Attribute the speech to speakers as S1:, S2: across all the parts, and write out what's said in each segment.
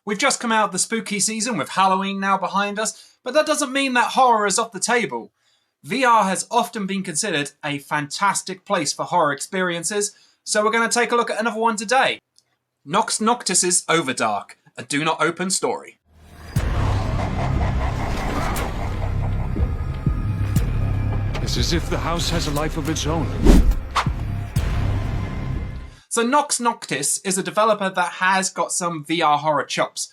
S1: We've just come out of the spooky season with Halloween now behind us, but that doesn't mean that horror is off the table. VR has often been considered a fantastic place for horror experiences, so we're going to take a look at another one today. Nox Noctis's Overdark, a do not open story.
S2: It's as if the house has a life of its own.
S1: So Nox Noctis is a developer that has got some VR horror chops.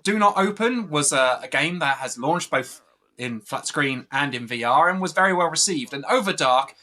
S1: Do Not Open was a game that has launched both in flat screen and in VR and was very well received. And Overdark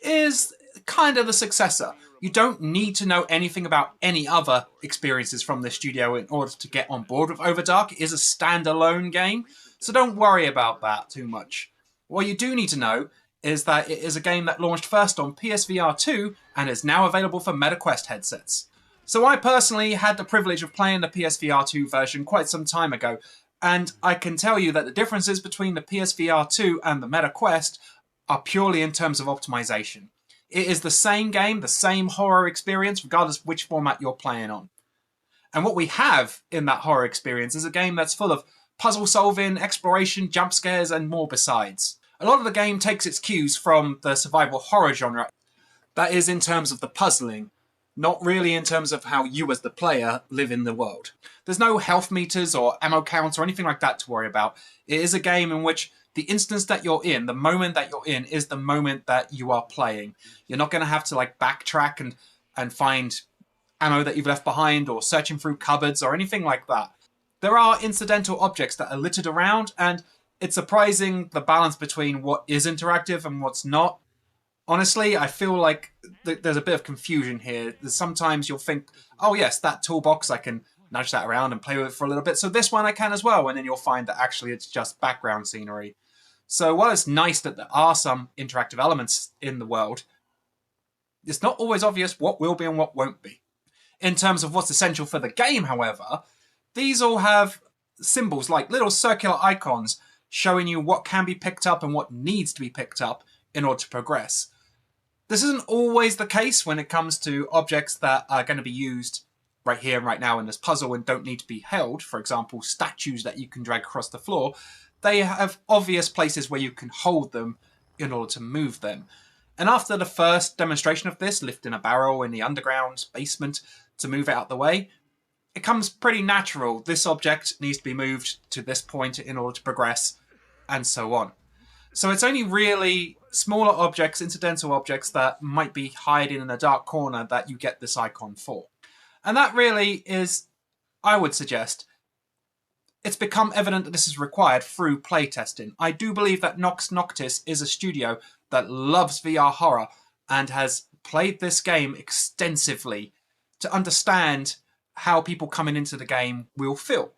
S1: is kind of the successor. You don't need to know anything about any other experiences from this studio in order to get on board with Overdark. It is a standalone game, so don't worry about that too much. What you do need to know is that it is a game that launched first on PSVR 2 and is now available for MetaQuest headsets. So I personally had the privilege of playing the PSVR 2 version quite some time ago, and I can tell you that the differences between the PSVR 2 and the MetaQuest are purely in terms of optimization. It is the same game, the same horror experience, regardless of which format you're playing on. And what we have in that horror experience is a game that's full of puzzle solving, exploration, jump scares, and more besides. A lot of the game takes its cues from the survival horror genre. That is in terms of the puzzling, not really in terms of how you as the player live in the world. There's no health meters or ammo counts or anything like that to worry about. It is a game in which the instance that you're in, the moment that you're in, is the moment that you are playing. You're not going to have to backtrack and find ammo that you've left behind or searching through cupboards or anything like that. There are incidental objects that are littered around, and it's surprising the balance between what is interactive and what's not. Honestly, I feel like there's a bit of confusion here. Sometimes you'll think, oh yes, that toolbox, I can nudge that around and play with it for a little bit, so this one I can as well, and then you'll find that actually it's just background scenery. So while it's nice that there are some interactive elements in the world, it's not always obvious what will be and what won't be. In terms of what's essential for the game, however, these all have symbols like little circular icons showing you what can be picked up and what needs to be picked up in order to progress. This isn't always the case when it comes to objects that are going to be used right here and right now in this puzzle and don't need to be held. For example, statues that you can drag across the floor. They have obvious places where you can hold them in order to move them. And after the first demonstration of this, lifting a barrel in the underground basement to move it out the way, it comes pretty natural. This object needs to be moved to this point in order to progress, and so on. So it's only really smaller objects, incidental objects that might be hiding in a dark corner that you get this icon for. And that really is, I would suggest, it's become evident that this is required through playtesting. I do believe that Nox Noctis is a studio that loves VR horror and has played this game extensively to understand how people coming into the game will feel.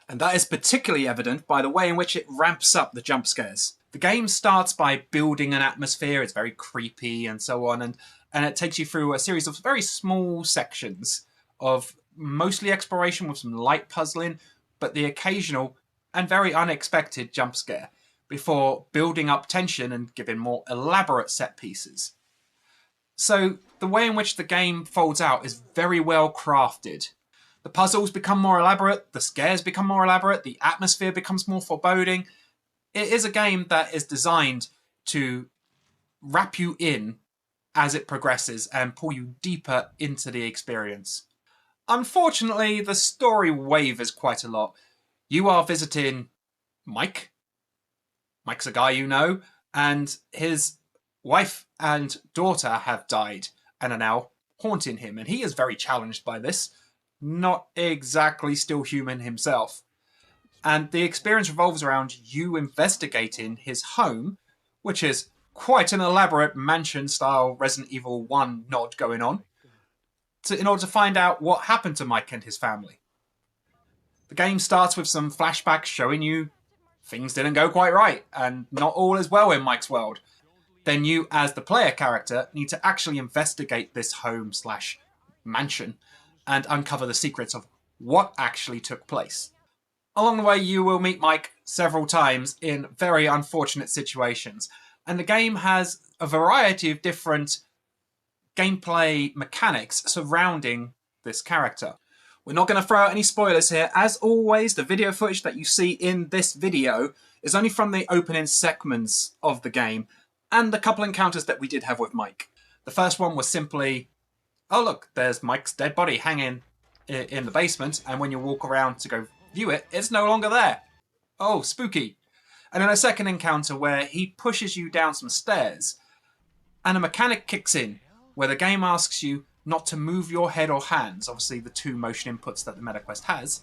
S1: And that is particularly evident by the way in which it ramps up the jump scares. The game starts by building an atmosphere, it's very creepy and so on, and it takes you through a series of very small sections of mostly exploration with some light puzzling, but the occasional and very unexpected jump scare, before building up tension and giving more elaborate set pieces. So the way in which the game folds out is very well crafted. The puzzles become more elaborate, the scares become more elaborate, the atmosphere becomes more foreboding. It is a game that is designed to wrap you in as it progresses and pull you deeper into the experience. Unfortunately, the story wavers quite a lot. You are visiting Mike. Mike's a guy you know, and his wife and daughter have died and are now haunting him, and he is very challenged by this. Not exactly still human himself. And the experience revolves around you investigating his home, which is quite an elaborate mansion-style Resident Evil 1 nod going on, in order to find out what happened to Mike and his family. The game starts with some flashbacks showing you things didn't go quite right, and not all is well in Mike's world. Then you, as the player character, need to actually investigate this home/mansion and uncover the secrets of what actually took place. Along the way, you will meet Mike several times in very unfortunate situations, and the game has a variety of different gameplay mechanics surrounding this character. We're not going to throw out any spoilers here. As always, the video footage that you see in this video is only from the opening segments of the game and the couple encounters that we did have with Mike. The first one was simply, oh look, there's Mike's dead body hanging in the basement, and when you walk around to go view it, it's no longer there. Oh, spooky. And then a second encounter where he pushes you down some stairs and a mechanic kicks in where the game asks you not to move your head or hands, obviously the two motion inputs that the MetaQuest has,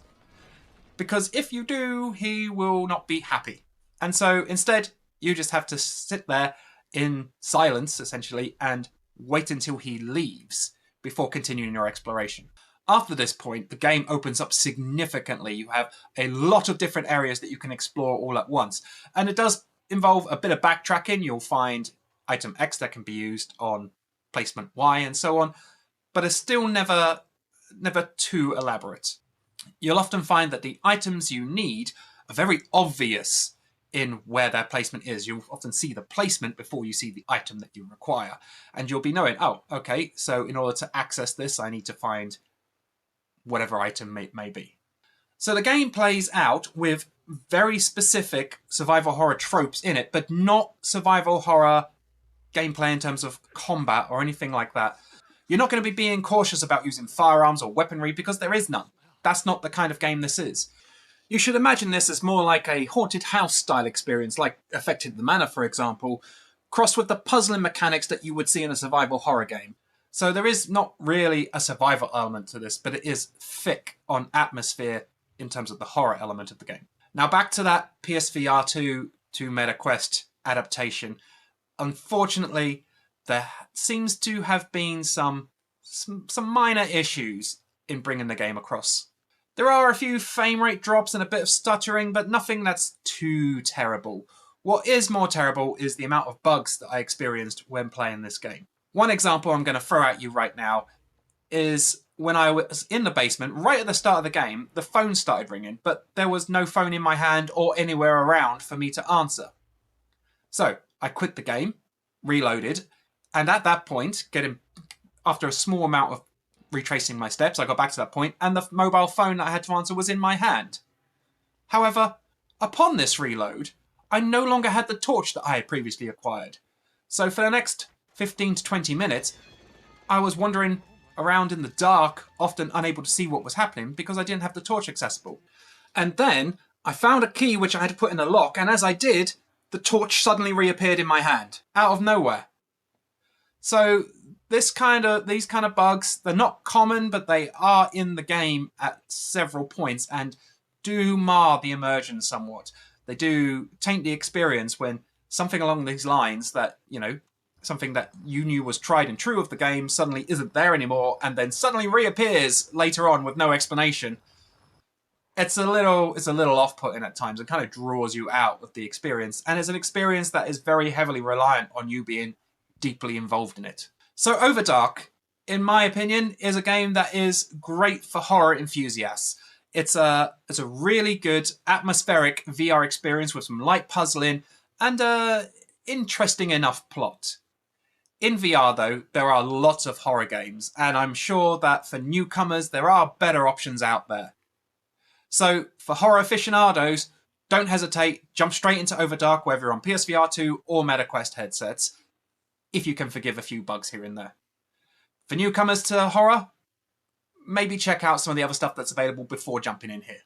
S1: because if you do, he will not be happy. And so instead, you just have to sit there in silence, essentially, and wait until he leaves before continuing your exploration. After this point, the game opens up significantly. You have a lot of different areas that you can explore all at once. And it does involve a bit of backtracking. You'll find item X that can be used on placement Y and so on, but it's still never too elaborate. You'll often find that the items you need are very obvious in where their placement is. You'll often see the placement before you see the item that you require. And you'll be knowing, oh, okay, so in order to access this, I need to find whatever item it may be. So the game plays out with very specific survival horror tropes in it, but not survival horror gameplay in terms of combat or anything like that. You're not going to be being cautious about using firearms or weaponry because there is none. That's not the kind of game this is. You should imagine this as more like a haunted house style experience, like Affected the Manor, for example, crossed with the puzzling mechanics that you would see in a survival horror game. So there is not really a survival element to this, but it is thick on atmosphere in terms of the horror element of the game. Now back to that PSVR 2 to MetaQuest adaptation. Unfortunately, there seems to have been some minor issues in bringing the game across. There are a few frame rate drops and a bit of stuttering, but nothing that's too terrible. What is more terrible is the amount of bugs that I experienced when playing this game. One example I'm going to throw at you right now is when I was in the basement, right at the start of the game, the phone started ringing, but there was no phone in my hand or anywhere around for me to answer. So I quit the game, reloaded, and at that point, after a small amount of retracing my steps, I got back to that point, and the mobile phone that I had to answer was in my hand. However, upon this reload, I no longer had the torch that I had previously acquired. So for the next 15 to 20 minutes, I was wandering around in the dark, often unable to see what was happening because I didn't have the torch accessible. And then I found a key which I had to put in a lock, and as I did, the torch suddenly reappeared in my hand, out of nowhere. So these kind of bugs, they're not common, but they are in the game at several points and do mar the immersion somewhat. They do taint the experience when something along these lines that, something that you knew was tried and true of the game suddenly isn't there anymore and then suddenly reappears later on with no explanation. It's a little off-putting at times and kind of draws you out of the experience, and it's an experience that is very heavily reliant on you being deeply involved in it. So Overdark, in my opinion, is a game that is great for horror enthusiasts. It's a really good atmospheric VR experience with some light puzzling and an interesting enough plot. In VR, though, there are lots of horror games, and I'm sure that for newcomers, there are better options out there. So for horror aficionados, don't hesitate, jump straight into Overdark, whether you're on PSVR 2 or MetaQuest headsets, if you can forgive a few bugs here and there. For newcomers to horror, maybe check out some of the other stuff that's available before jumping in here.